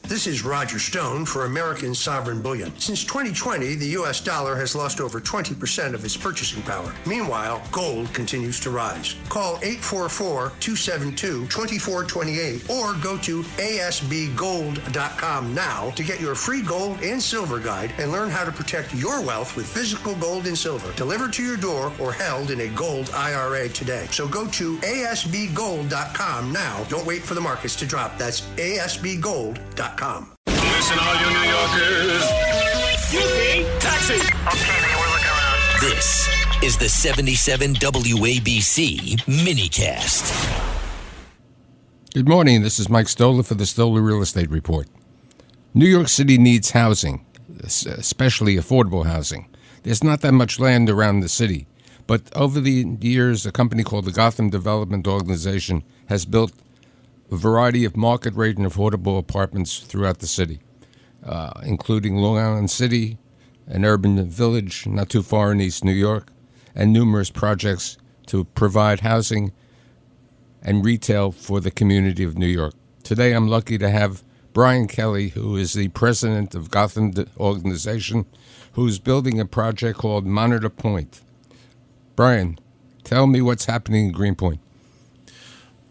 This is Roger Stone for American Sovereign Bullion. Since 2020, the U.S. dollar has lost over 20% of its purchasing power. Meanwhile, gold continues to rise. Call 844-272-2428 or go to asbgold.com now to get your free gold and silver guide and learn how to protect your wealth with physical gold and silver delivered to your door or held in a gold IRA today. So go to asbgold.com now. Don't wait for the markets to drop. That's asbgold.com. Listen, all you New Yorkers. Excuse me. Taxi. Okay, man, we're looking around. This is the 77 WABC minicast. Good morning. This is Mike Stoller for the Stoller Real Estate Report. New York City needs housing, especially affordable housing. There's not that much land around the city, but over the years, a company called the Gotham Development Organization has built a variety of market rate and affordable apartments throughout the city, including Long Island City, an urban village not too far in East New York, and numerous projects to provide housing and retail for the community of New York. Today, I'm lucky to have Bryan Kelly, who is the president of Gotham Organization, who's building a project called Monitor Point. Bryan, tell me what's happening in Greenpoint.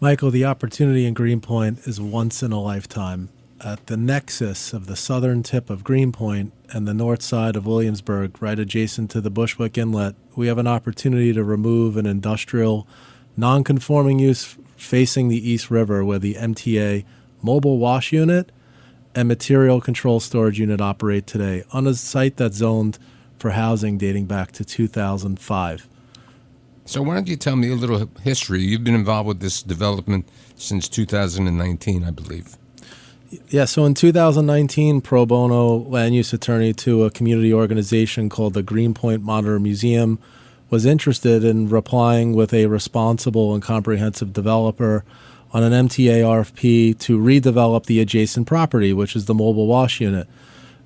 Michael, the opportunity in Greenpoint is once in a lifetime. At the nexus of the southern tip of Greenpoint and the north side of Williamsburg, right adjacent to the Bushwick Inlet, we have an opportunity to remove an industrial, non-conforming use facing the East River where the MTA mobile wash unit and material control storage unit operate today on a site that's zoned for housing dating back to 2005. So why don't you tell me a little history? You've been involved with this development since 2019, I believe. Yeah, so in 2019, pro bono land use attorney to a community organization called the Greenpoint Monitor Museum was interested in replying with a responsible and comprehensive developer on an MTA RFP to redevelop the adjacent property, which is the mobile wash unit.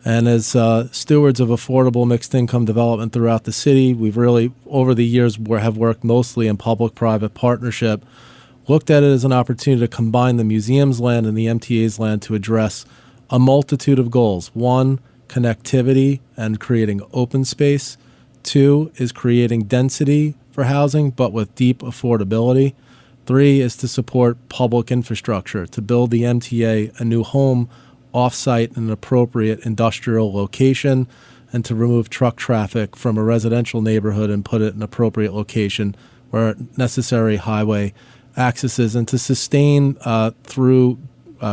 And as stewards of affordable mixed-income development throughout the city, we've really, over the years, have worked mostly in public-private partnership, looked at it as an opportunity to combine the museum's land and the MTA's land to address a multitude of goals. One, connectivity and creating open space. Two is creating density for housing, but with deep affordability. Three is to support public infrastructure, to build the MTA a new home off-site in an appropriate industrial location, and to remove truck traffic from a residential neighborhood and put it in an appropriate location where necessary highway access is, and to sustain through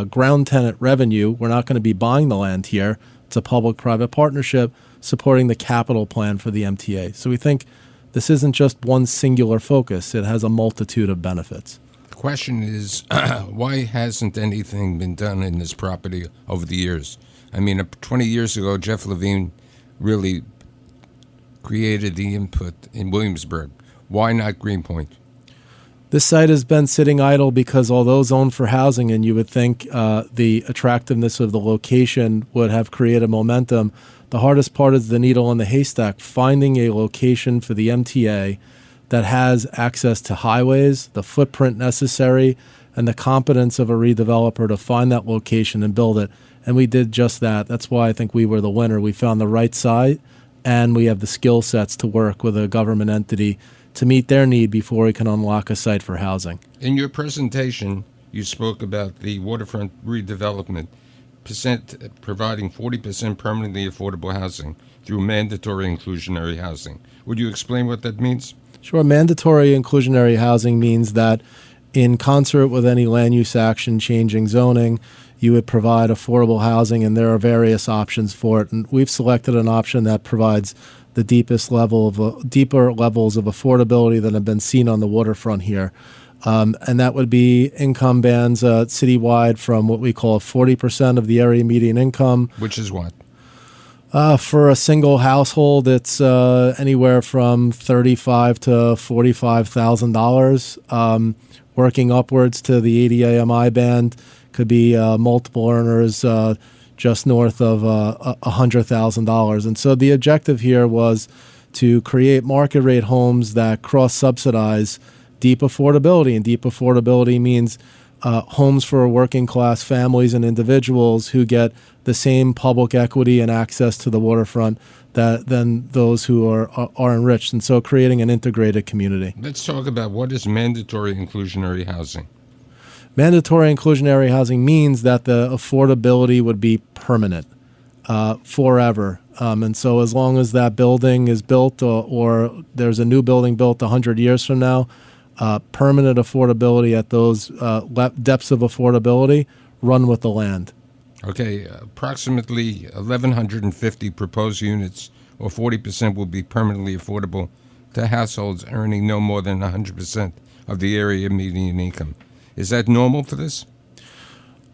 ground tenant revenue. We're not going to be buying the land here. It's a public-private partnership supporting the capital plan for the MTA. So we think this isn't just one singular focus. It has a multitude of benefits. The question is, why hasn't anything been done in this property over the years? I mean, 20 years ago, Jeff Levine really created the input in Williamsburg. Why not Greenpoint? This site has been sitting idle because although zoned for housing, and you would think the attractiveness of the location would have created momentum, the hardest part is the needle in the haystack, finding a location for the MTA that has access to highways, the footprint necessary, and the competence of a redeveloper to find that location and build it. And we did just that. That's why I think we were the winner. We found the right site, and we have the skill sets to work with a government entity to meet their need before we can unlock a site for housing. In your presentation, you spoke about the waterfront redevelopment, providing 40% permanently affordable housing through mandatory inclusionary housing. Would you explain what that means? Sure. Mandatory inclusionary housing means that in concert with any land use action changing zoning, you would provide affordable housing, and there are various options for it. And we've selected an option that provides the deeper levels of affordability that have been seen on the waterfront here. And that would be income bands citywide from what we call 40% of the area median income. Which is what? For a single household, it's anywhere from $35,000 to $45,000. Working upwards to the ADAMI band could be multiple earners just north of $100,000. And so the objective here was to create market rate homes that cross-subsidize deep affordability. And deep affordability means homes for working class families and individuals who get the same public equity and access to the waterfront than those who are enriched, and so creating an integrated community. Let's talk about what is mandatory inclusionary housing. Mandatory inclusionary housing means that the affordability would be permanent, forever. And so as long as that building is built or there's a new building built 100 years from now, permanent affordability at those depths of affordability run with the land. Okay, approximately 1,150 proposed units, or 40%, will be permanently affordable to households earning no more than 100% of the area median income. Is that normal for this?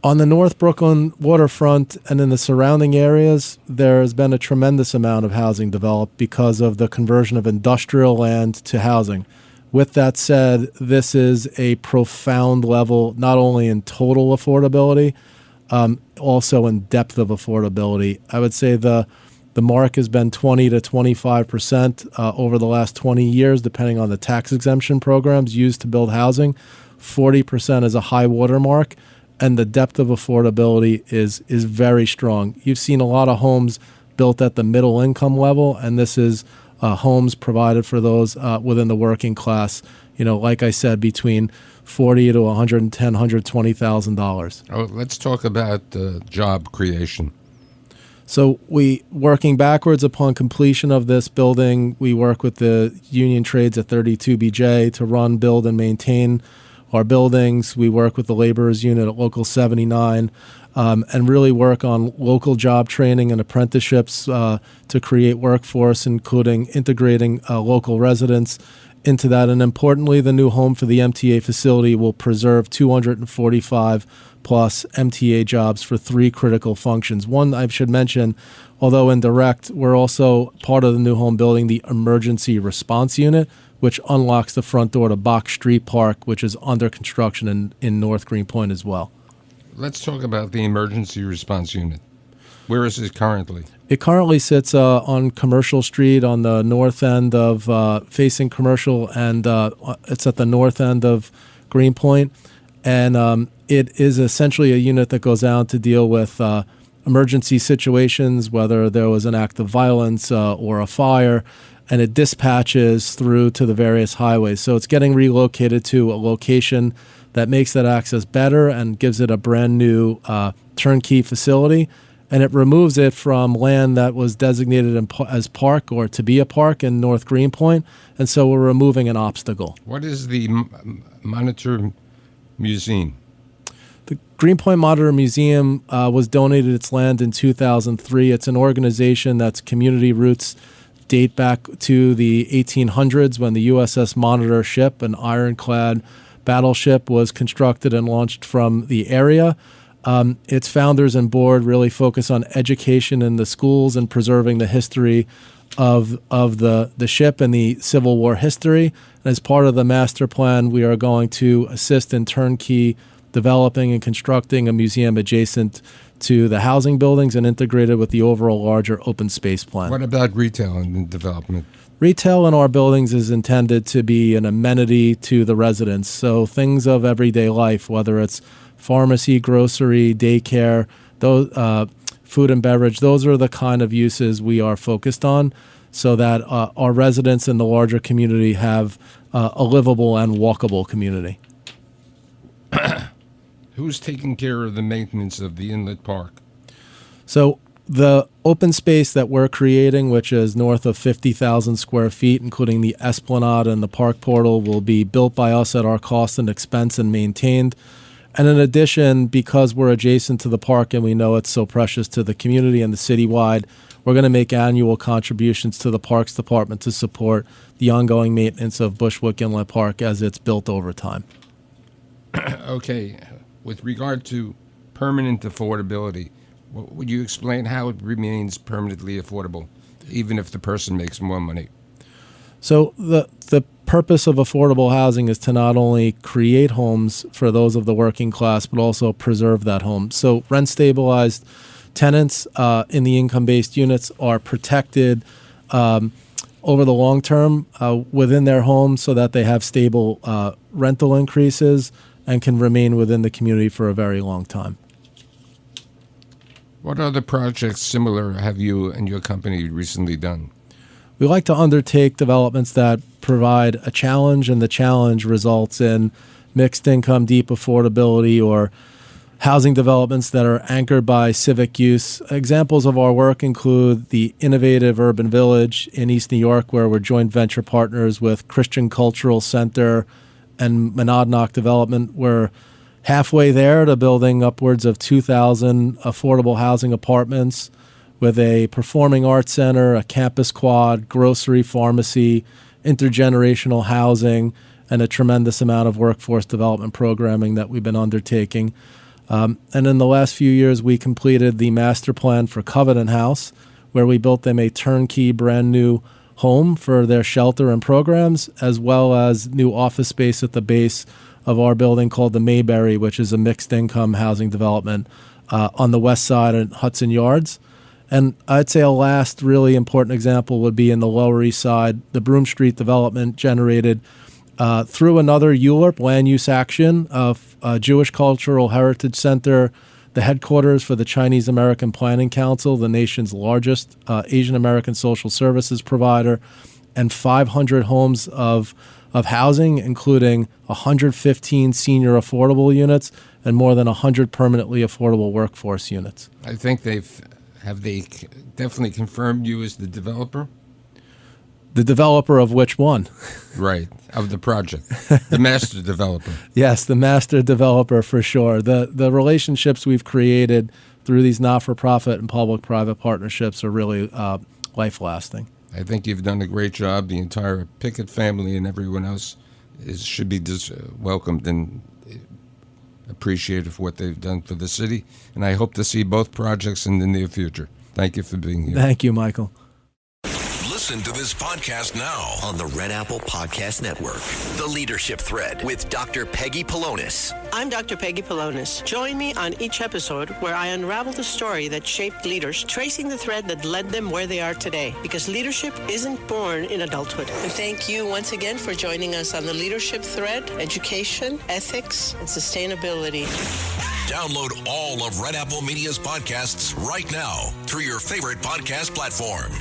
On the North Brooklyn waterfront and in the surrounding areas, there has been a tremendous amount of housing developed because of the conversion of industrial land to housing. With that said, this is a profound level, not only in total affordability, also in depth of affordability. I would say the mark has been 20 to 25% over the last 20 years, depending on the tax exemption programs used to build housing. 40% is a high watermark, and the depth of affordability is very strong. You've seen a lot of homes built at the middle income level, and this is homes provided for those within the working class. Like I said, between $40,000 to $110,000, $120,000. Oh, let's talk about job creation. So working backwards upon completion of this building, we work with the union trades at 32BJ to run, build, and maintain our buildings. We work with the laborers unit at Local 79 and really work on local job training and apprenticeships to create workforce, including integrating local residents into that. And importantly, the new home for the MTA facility will preserve 245 plus MTA jobs for 3 critical functions. One, I should mention, although indirect, we're also part of the new home building the emergency response unit, which unlocks the front door to Box Street Park, which is under construction in North Greenpoint as well. Let's talk about the emergency response unit. Where is it currently? It currently sits on Commercial Street on the north end of facing Commercial, and it's at the north end of Greenpoint. And it is essentially a unit that goes out to deal with emergency situations, whether there was an act of violence or a fire, and it dispatches through to the various highways. So it's getting relocated to a location that makes that access better and gives it a brand new turnkey facility. And it removes it from land that was designated as park or to be a park in North Greenpoint. And so we're removing an obstacle. What is the Monitor Museum? The Greenpoint Monitor Museum was donated its land in 2003. It's an organization that's community roots date back to the 1800s when the USS Monitor ship, an ironclad battleship, was constructed and launched from the area. Its founders and board really focus on education in the schools and preserving the history of the ship and the Civil War history. And as part of the master plan, we are going to assist in turnkey developing and constructing a museum adjacent to the housing buildings and integrated with the overall larger open space plan. What about retail and development? Retail in our buildings is intended to be an amenity to the residents. So things of everyday life, whether it's pharmacy, grocery, daycare, those, food and beverage, those are the kind of uses we are focused on so that our residents in the larger community have a livable and walkable community. Who's taking care of the maintenance of the Inlet Park? So the open space that we're creating, which is north of 50,000 square feet, including the Esplanade and the Park Portal, will be built by us at our cost and expense and maintained. And in addition, because we're adjacent to the park and we know it's so precious to the community and the citywide, we're going to make annual contributions to the Parks Department to support the ongoing maintenance of Bushwick Inlet Park as it's built over time. Okay. With regard to permanent affordability, would you explain how it remains permanently affordable, even if the person makes more money? So the purpose of affordable housing is to not only create homes for those of the working class, but also preserve that home. So rent-stabilized tenants in the income-based units are protected over the long term within their home so that they have stable rental increases and can remain within the community for a very long time. What other projects similar have you and your company recently done? We like to undertake developments that provide a challenge, and the challenge results in mixed income, deep affordability, or housing developments that are anchored by civic use. Examples of our work include the innovative urban village in East New York, where we're joint venture partners with Christian Cultural Center and Monadnock Development. We're halfway there to building upwards of 2,000 affordable housing apartments with a performing arts center, a campus quad, grocery, pharmacy, intergenerational housing, and a tremendous amount of workforce development programming that we've been undertaking. And in the last few years, we completed the master plan for Covenant House, where we built them a turnkey brand new home for their shelter and programs, as well as new office space at the base of our building called the Mayberry, which is a mixed income housing development on the west side at Hudson Yards. And I'd say a last really important example would be in the Lower East Side. The Broome Street development generated through another ULURP land use action of Jewish Cultural Heritage Center, the headquarters for the Chinese American Planning Council, the nation's largest Asian American social services provider, and 500 homes of housing, including 115 senior affordable units and more than 100 permanently affordable workforce units. I think they definitely confirmed you as the developer? The developer of which one? Right, of the project. The master developer. Yes, the master developer for sure. The relationships we've created through these not-for-profit and public-private partnerships are really life-lasting. I think you've done a great job. The entire Pickett family and everyone else should be welcomed and appreciated for what they've done for the city. And I hope to see both projects in the near future. Thank you for being here. Thank you, Michael. Listen to this podcast now On the Red Apple Podcast Network. The Leadership Thread with Dr. Peggy Polonis. I'm Dr. Peggy Polonis. Join me on each episode where I unravel the story that shaped leaders, tracing the thread that led them where they are today. Because leadership isn't born in adulthood. And thank you once again for joining us on the Leadership Thread, education, ethics, and sustainability. Download all of Red Apple Media's podcasts right now through your favorite podcast platform.